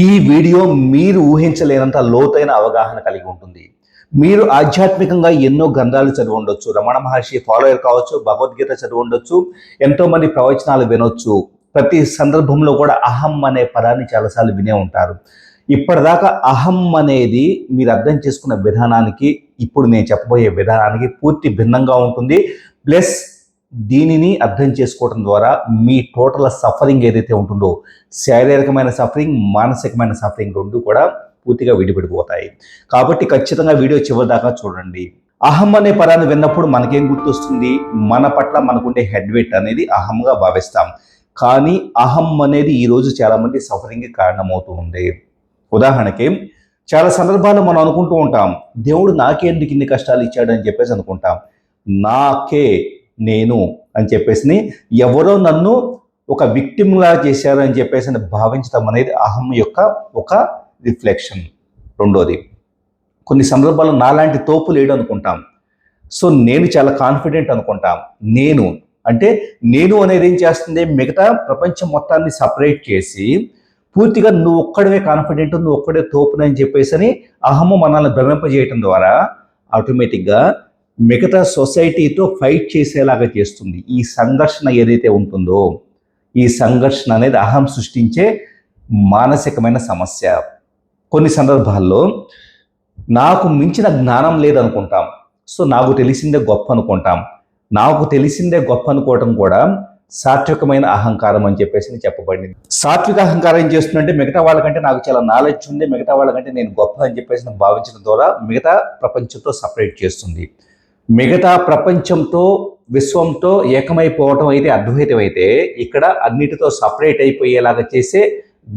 ఈ వీడియో మీరు ఊహించలేనంత లోతైన అవగాహన కలిగి ఉంటుంది. మీరు ఆధ్యాత్మికంగా ఎన్నో గ్రంథాలు చదివి ఉండొచ్చు, రమణ మహర్షి ఫాలోయర్ కావచ్చు, భగవద్గీత చదివి ఉండొచ్చు, ఎంతోమంది ప్రవచనాలు వినొచ్చు. ప్రతి సందర్భంలో కూడా అహం అనే పదాన్ని చాలాసార్లు వినే ఉంటారు. ఇప్పటిదాకా అహం అనేది మీరు అర్థం చేసుకున్న విధానానికి, ఇప్పుడు నేను చెప్పబోయే విధానానికి పూర్తి భిన్నంగా ఉంటుంది. ప్లస్ దీనిని అర్థం చేసుకోవడం ద్వారా మీ టోటల్ సఫరింగ్ ఏదైతే ఉంటుందో, శారీరకమైన సఫరింగ్, మానసికమైన సఫరింగ్ రెండు కూడా పూర్తిగా విడిపడిపోతాయి. కాబట్టి ఖచ్చితంగా వీడియో చివరి దాకా చూడండి. అహం అనే పదాన్ని విన్నప్పుడు మనకేం గుర్తొస్తుంది? మన పట్ల మనకుండే హెడ్ వెయిట్ అనేది అహంగా భావిస్తాం. కానీ అహం అనేది ఈరోజు చాలామంది సఫరింగ్కి కారణమవుతూ ఉంది. ఉదాహరణకి చాలా సందర్భాల్లో మనం అనుకుంటూ ఉంటాం, దేవుడు నాకేందుకు ఇన్ని కష్టాలు ఇచ్చాడని చెప్పేసి అనుకుంటాం. నాకే, నేను అని చెప్పేసి ఎవరో నన్ను ఒక విక్టిమ్లా చేశారు అని చెప్పేసి భావించడం అనేది అహం యొక్క ఒక రిఫ్లెక్షన్. రెండోది, కొన్ని సందర్భాల్లో నాలాంటి తోపు లేడు అనుకుంటాం. సో నేను చాలా కాన్ఫిడెంట్ అనుకుంటాం. నేను అనేది ఏం చేస్తుంది? మిగతా ప్రపంచం మొత్తాన్ని సపరేట్ చేసి పూర్తిగా నువ్వు ఒక్కడవే కాన్ఫిడెంట్, నువ్వు ఒక్కడే తోపునని చెప్పేసి అహము మనల్ని భ్రమింపజేయటం ద్వారా ఆటోమేటిక్గా మిగతా సొసైటీతో ఫైట్ చేసేలాగా చేస్తుంది. ఈ సంఘర్షణ ఏదైతే ఉంటుందో, ఈ సంఘర్షణ అనేది అహం సృష్టించే మానసికమైన సమస్య. కొన్ని సందర్భాల్లో నాకు మించిన జ్ఞానం లేదనుకుంటాం. సో నాకు తెలిసిందే గొప్ప అనుకుంటాం. నాకు తెలిసిందే గొప్ప అనుకోవటం కూడా సాత్వికమైన అహంకారం అని చెప్పేసి చెప్పబడింది. సాత్విక అహంకారం ఏం చేస్తుందంటే, మిగతా వాళ్ళకంటే నాకు చాలా నాలెడ్జ్ ఉంది, మిగతా వాళ్ళకంటే నేను గొప్ప అని చెప్పేసి భావించడం ద్వారా మిగతా ప్రపంచంతో సపరేట్ చేస్తుంది. మిగతా ప్రపంచంతో, విశ్వంతో ఏకమైపోవటం అయితే అద్వైతం అయితే, ఇక్కడ అన్నిటితో సపరేట్ అయిపోయేలాగా చేసే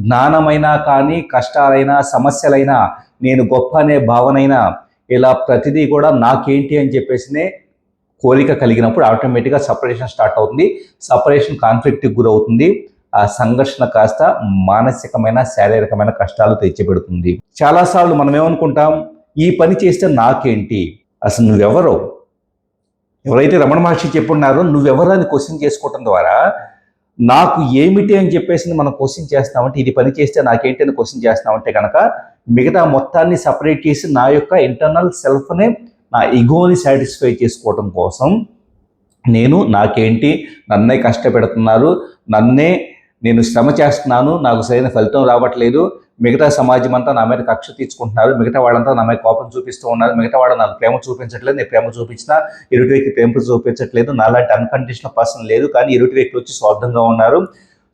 జ్ఞానమైనా కానీ, కష్టాలైనా, సమస్యలైనా, నేను గొప్ప అనే భావనైనా, ఇలా ప్రతిదీ కూడా నాకేంటి అని చెప్పేసి కోరిక కలిగినప్పుడు ఆటోమేటిక్గా సపరేషన్ స్టార్ట్ అవుతుంది. సపరేషన్ కాన్ఫ్లిక్ట్కి గురవుతుంది. ఆ సంఘర్షణ కాస్త మానసికమైన, శారీరకమైన కష్టాలు తెచ్చిపెడుతుంది. చాలాసార్లు మనం ఏమనుకుంటాం, ఈ పని చేస్తే నాకేంటి, అసలు నువ్వెవరో, ఎవరైతే రమణ మహర్షి చెప్పున్నారో నువ్వెవరు అని క్వశ్చన్ చేసుకోవటం ద్వారా నాకు ఏమిటి అని చెప్పేసి మనం క్వశ్చన్ చేస్తామంటే, ఇది పని చేస్తే నాకేంటి అని క్వశ్చన్ చేస్తామంటే కనుక మిగతా మొత్తాన్ని సపరేట్ చేసి నా యొక్క ఇంటర్నల్ సెల్ఫ్నే, నా ఈగోని సాటిస్ఫై చేసుకోవటం కోసం నాకేంటి, నన్నే కష్టపెడుతున్నారు, నేను శ్రమ చేస్తున్నాను, నాకు సరైన ఫలితం రావట్లేదు, మిగతా సమాజం అంతా నా మీద కక్ష తీర్చుకుంటున్నారు, మిగతా వాళ్ళంతా నా మీద కోపం చూపిస్తూ ఉన్నారు, మిగతా వాళ్ళు నాకు ప్రేమ చూపించట్లేదు, నేను ప్రేమ చూపించినా ఎదుటి వ్యక్తి ప్రేమ చూపించట్లేదు, నాలాంటి అన్కండిషనల్ పర్సన్ లేదు, కానీ ఎదుటి వ్యక్తులు వచ్చి స్వార్థంగా ఉన్నారు.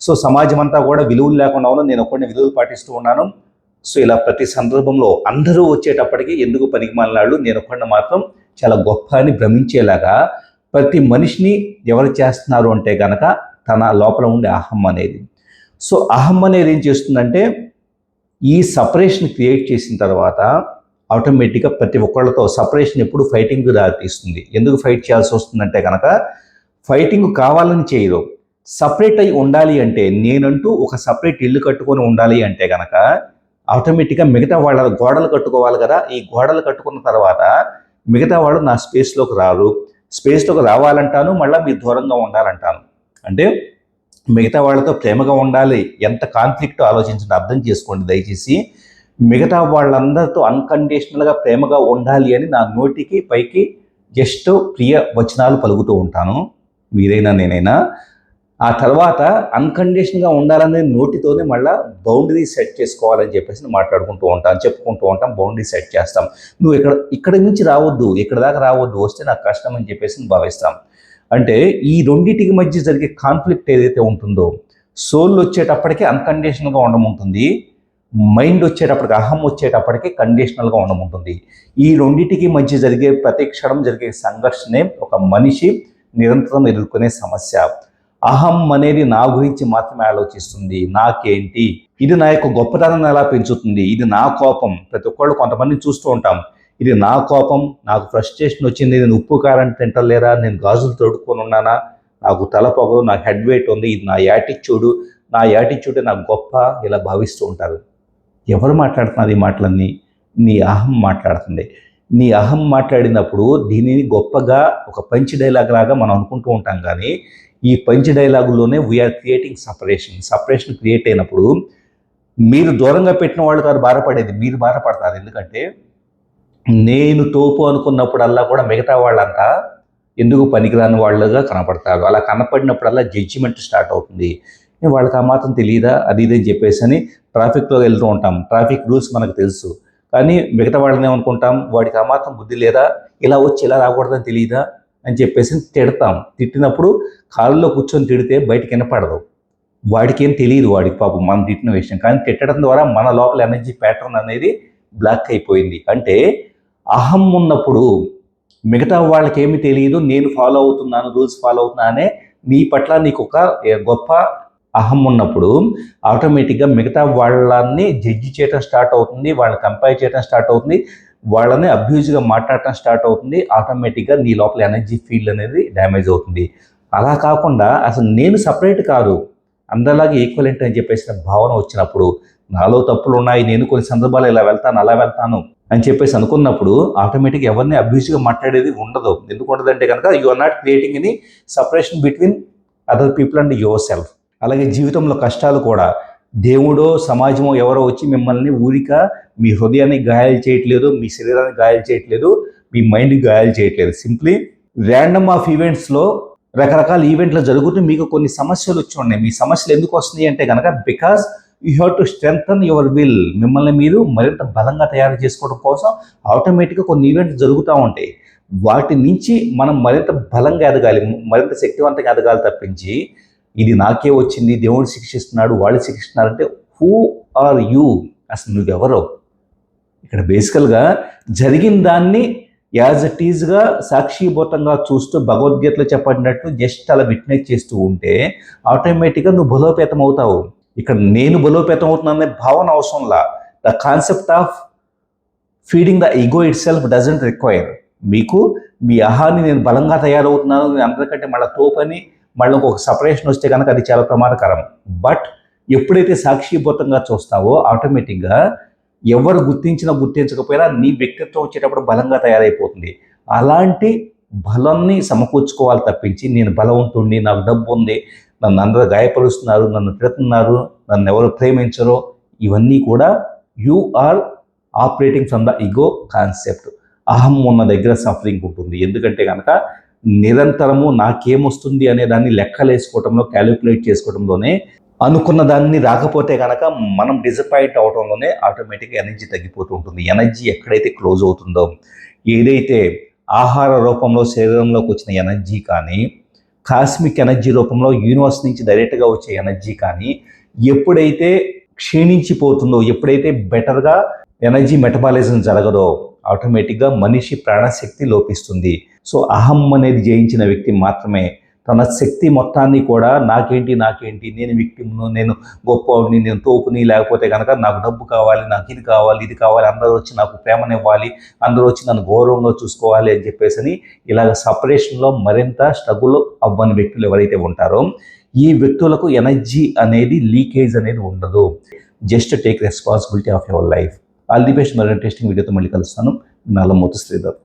సో సమాజం అంతా కూడా విలువలు లేకుండా ఉన్నా, నేను ఒక్కడిని విలువలు పాటిస్తూ ఉన్నాను. సో ఇలా ప్రతి సందర్భంలో అందరూ వచ్చేటప్పటికి ఎందుకు పనికిమాలినాళ్ళు, నేను ఒక్కడిని మాత్రం చాలా గొప్ప అని భ్రమించేలాగా ప్రతి మనిషిని ఎవరు చేస్తున్నారు అంటే కనుక తన లోపల ఉండే అహం అనేది. సో అహం అనేది ఏం చేస్తుందంటే, ఈ సపరేషన్ క్రియేట్ చేసిన తర్వాత ఆటోమేటిక్గా ప్రతి ఒక్కళ్ళతో సపరేషన్ ఎప్పుడు ఫైటింగ్ దారితీస్తుంది. ఎందుకు ఫైట్ చేయాల్సి వస్తుందంటే కనుక, ఫైటింగ్ కావాలని చేయరు. సపరేట్ అయి ఉండాలి అంటే, నేనంటూ ఒక సపరేట్ ఇల్లు కట్టుకొని ఉండాలి అంటే కనుక ఆటోమేటిక్గా మిగతా వాళ్ళ గోడలు కట్టుకోవాలి కదా. ఈ గోడలు కట్టుకున్న తర్వాత మిగతా వాళ్ళు నా స్పేస్లోకి రారు. స్పేస్లోకి రావాలంటాను, మళ్ళీ మీరు దూరంగా ఉండాలంటాను. అంటే మిగతా వాళ్ళతో ప్రేమగా ఉండాలి. ఎంత కాన్ఫ్లిక్ట్ ఆలోచించండి, అర్థం చేసుకోండి దయచేసి. మిగతా వాళ్ళందరితో అన్కండిషనల్గా ప్రేమగా ఉండాలి అని నా నోటికి పైకి జస్ట్ ప్రియ వచనాలు పలుకుతూ ఉంటాను, మీరైనా నేనైనా. ఆ తర్వాత అన్కండిషన్గా ఉండాలనే నోటితోనే మళ్ళీ బౌండరీ సెట్ చేసుకోవాలని చెప్పేసి మాట్లాడుకుంటూ ఉంటాం, చెప్పుకుంటూ ఉంటాం, బౌండరీ సెట్ చేస్తాం. నువ్వు ఇక్కడి నుంచి రావద్దు, ఇక్కడ దాకా రావద్దు, వస్తే నాకు కష్టం అని చెప్పేసి భావిస్తాం. అంటే ఈ రెండింటికి మధ్య జరిగే కాన్ఫ్లిక్ట్ ఏదైతే ఉంటుందో, సోల్ వచ్చేటప్పటికి అన్కండిషనల్గా ఉండముంటుంది, మైండ్ వచ్చేటప్పటికి, అహం వచ్చేటప్పటికి కండిషనల్గా ఉండముంటుంది. ఈ రెండింటికి మధ్య జరిగే ప్రతి క్షణం జరిగే సంఘర్షణే ఒక మనిషి నిరంతరం ఎదుర్కొనే సమస్య. అహం అనేది నా గురించి మాత్రమే ఆలోచిస్తుంది, నాకేంటి, ఇది నా యొక్క గొప్పతనాన్ని ఎలా పెంచుతుంది, ఇది నా కోపం. ప్రతి ఒక్కళ్ళు కొంతమందిని చూస్తూ ఉంటాం, ఇది నా కోపం, నాకు ఫ్రస్ట్రేషన్ వచ్చింది, నేను ఉప్పు కారం తింటలేరా, నేను గాజులు తోడుకొని ఉన్నానా, నాకు తలపొగరు, నాకు హెడ్ వెయిట్ ఉంది, ఇది నా యాటిట్యూడ్ నాకు గొప్ప, ఇలా భావిస్తూ ఉంటారు. ఎవరు మాట్లాడుతున్నారు ఈ మాటలన్నీ? నీ అహం మాట్లాడుతుంది. నీ అహం మాట్లాడినప్పుడు దీనిని గొప్పగా ఒక పంచ్ డైలాగ్ లాగా మనం అనుకుంటూ ఉంటాం. కానీ ఈ పంచ్ డైలాగులోనే వీఆర్ క్రియేటింగ్ సపరేషన్ క్రియేట్ అయినప్పుడు మీరు దూరంగా పెట్టిన వాళ్ళు కాదు బాధపడేది, మీరు బాధపడతారు. ఎందుకంటే నేను తోపు అనుకున్నప్పుడల్లా కూడా మిగతా వాళ్ళంతా ఎందుకు పనికిరాని వాళ్ళుగా కనపడతారు. అలా కనపడినప్పుడల్లా జడ్జిమెంట్ స్టార్ట్ అవుతుంది. వాళ్ళకి ఆ మాత్రం తెలియదా అది ఇది అని చెప్పేసి అని ట్రాఫిక్లో వెళ్తూ ఉంటాం. ట్రాఫిక్ రూల్స్ మనకు తెలుసు. కానీ మిగతా వాళ్ళని ఏమనుకుంటాం, వాడికి ఆ మాత్రం బుద్ధి లేదా, ఇలా వచ్చి ఇలా రాకూడదని తెలియదా అని చెప్పేసి తిడతాం. తిట్టినప్పుడు కారులో కూర్చొని తిడితే బయటికి వినపడదు. వాడికి ఏం తెలియదు, వాడికి పాపం మనం తిట్టిన విషయం. కానీ తిట్టడం ద్వారా మన లోపల ఎనర్జీ ప్యాటర్న్ అనేది బ్లాక్ అయిపోయింది. అంటే అహం ఉన్నప్పుడు మిగతా వాళ్ళకి ఏమి తెలియదు, నేను ఫాలో అవుతున్నాను, రూల్స్ ఫాలో అవుతున్నానే నీ పట్ల నీకు ఒక గొప్ప అహం ఉన్నప్పుడు ఆటోమేటిక్గా మిగతా వాళ్ళని జడ్జి చేయడం స్టార్ట్ అవుతుంది, వాళ్ళని కంపేర్ చేయడం స్టార్ట్ అవుతుంది, వాళ్ళని అబ్యూజ్గా మాట్లాడటం స్టార్ట్ అవుతుంది. ఆటోమేటిక్గా నీ లోపల ఎనర్జీ ఫీల్డ్ అనేది డ్యామేజ్ అవుతుంది. అలా కాకుండా అసలు నేను సపరేట్ కాదు, అందరిలాగా ఈక్వలెంట్ అని చెప్పేసిన భావన వచ్చినప్పుడు, నాలో తప్పులు ఉన్నాయి, నేను కొన్ని సందర్భాలు ఇలా వెళ్తాను అలా వెళ్తాను అని చెప్పేసి అనుకున్నప్పుడు ఆటోమేటిక్గా ఎవరిని అబ్యూజ్గా మాట్లాడేది ఉండదు. ఎందుకు ఉండదంటే కనుక you are not creating any separation between other people and yourself. అలాగే జీవితంలో కష్టాలు కూడా దేవుడో సమాజమో ఎవరో వచ్చి మిమ్మల్ని ఊరిక మీ హృదయాన్ని గాయాలు చేయట్లేదు, మీ శరీరాన్ని గాయాలు చేయట్లేదు, మీ మైండ్కి గాయాలు చేయట్లేదు. సింప్లీ ర్యాండమ్ ఆఫ్ ఈవెంట్స్లో రకరకాల ఈవెంట్లు జరుగుతూ మీకు కొన్ని సమస్యలు వచ్చి ఉన్నాయి. మీ సమస్యలు ఎందుకు వస్తున్నాయి అంటే కనుక because you have to strengthen your will. మిమ్మల్ని మీరు మరింత బలంగా తయారు చేసుకోవడం కోసం ఆటోమేటిక్గా కొన్ని ఈవెంట్స్ జరుగుతూ ఉంటాయి. వాటి నుంచి మనం మరింత బలంగా ఎదగాలి, మరింత శక్తివంతంగా ఎదగాలి తప్పించి ఇది నాకే వచ్చింది, దేవుడు శిక్షిస్తున్నాడు, వాళ్ళు శిక్షిస్తున్నారు అంటే హూ ఆర్ యూ, అసలు నువ్వెవరో? ఇక్కడ బేసికల్గా జరిగిన దాన్ని యాజ్ ఇట్ ఈజ్గా సాక్షిభూతంగా చూస్తూ భగవద్గీతలో చెప్పబడినట్టు జస్ట్ అలా విట్నెస్ చేస్తూ ఉంటే ఆటోమేటిక్గా నువ్వు బలోపేతం అవుతావు. ఇక్కడ నేను బలోపేతం అవుతున్నానే భావన అవసరంలా. The concept of feeding the ego itself doesn't require. మీకు మీ అహాన్ని నేను బలంగా తయారవుతున్నాను, నేను అందరికంటే మళ్ళీ తోపని మళ్ళీ ఇంకొక సపరేషన్ వస్తే కనుక అది చాలా ప్రమాదకరం. బట్ ఎప్పుడైతే సాక్షిభూతంగా చూస్తావో ఆటోమేటిక్గా ఎవరు గుర్తించినా గుర్తించకపోయినా నీ వ్యక్తిత్వం వచ్చేటప్పుడు బలంగా తయారైపోతుంది. అలాంటి బలాన్ని సమకూర్చుకోవాలి తప్పించి నేను బలవంతుణ్ణి, నాకు డబ్బు ఉంది, నన్ను అందరూ గాయపరుస్తున్నారు, నన్ను తిడుతున్నారు, నన్ను ఎవరు ప్రేమించరో, ఇవన్నీ కూడా you are operating from the ego concept. అహం ఉన్న దగ్గర సఫరింగ్ ఉంటుంది. ఎందుకంటే కనుక నిరంతరము నాకేమొస్తుంది అనే దాన్ని లెక్కలేసుకోవడంలో, క్యాలిక్యులేట్ చేసుకోవడంలోనే, అనుకున్న దాన్ని రాకపోతే కనుక మనం డిసప్పాయింట్ అవడంలోనే ఆటోమేటిక్గా ఎనర్జీ తగ్గిపోతూ ఉంటుంది. ఎనర్జీ ఎక్కడైతే క్లోజ్ అవుతుందో, ఏదైతే ఆహార రూపంలో శరీరంలోకి వచ్చిన ఎనర్జీ కానీ, కాస్మిక్ ఎనర్జీ రూపంలో యూనివర్స్ నుంచి డైరెక్ట్గా వచ్చే ఎనర్జీ కానీ ఎప్పుడైతే క్షీణించిపోతుందో, ఎప్పుడైతే బెటర్గా ఎనర్జీ మెటబాలిజం జరగదో ఆటోమేటిక్గా మనిషి ప్రాణశక్తి లోపిస్తుంది. సో అహం అనేది జయించిన వ్యక్తి మాత్రమే తన శక్తి మొత్తాన్ని కూడా నాకేంటి, నేను విక్టిమ్ను, నేను గొప్పవాడిని, నేను తోపుని, లేకపోతే కనుక నాకు డబ్బు కావాలి, నాకు ఇది కావాలి, ఇది కావాలి, అందరూ వచ్చి నాకు ప్రేమనివ్వాలి, అందరూ వచ్చి నన్ను గౌరవంగా చూసుకోవాలి అని చెప్పేసి ఇలాగ సపరేషన్లో మరింత స్ట్రగుల్ అవ్వని వ్యక్తులు ఎవరైతే ఉంటారో ఈ వ్యక్తులకు ఎనర్జీ అనేది లీకేజ్ అనేది ఉండదు. Just take responsibility of your life. All the best. మరో ఇంట్రెస్టింగ్ వీడియోతో మళ్ళీ కలుస్తాను. నల్లమూతు శ్రీధర్.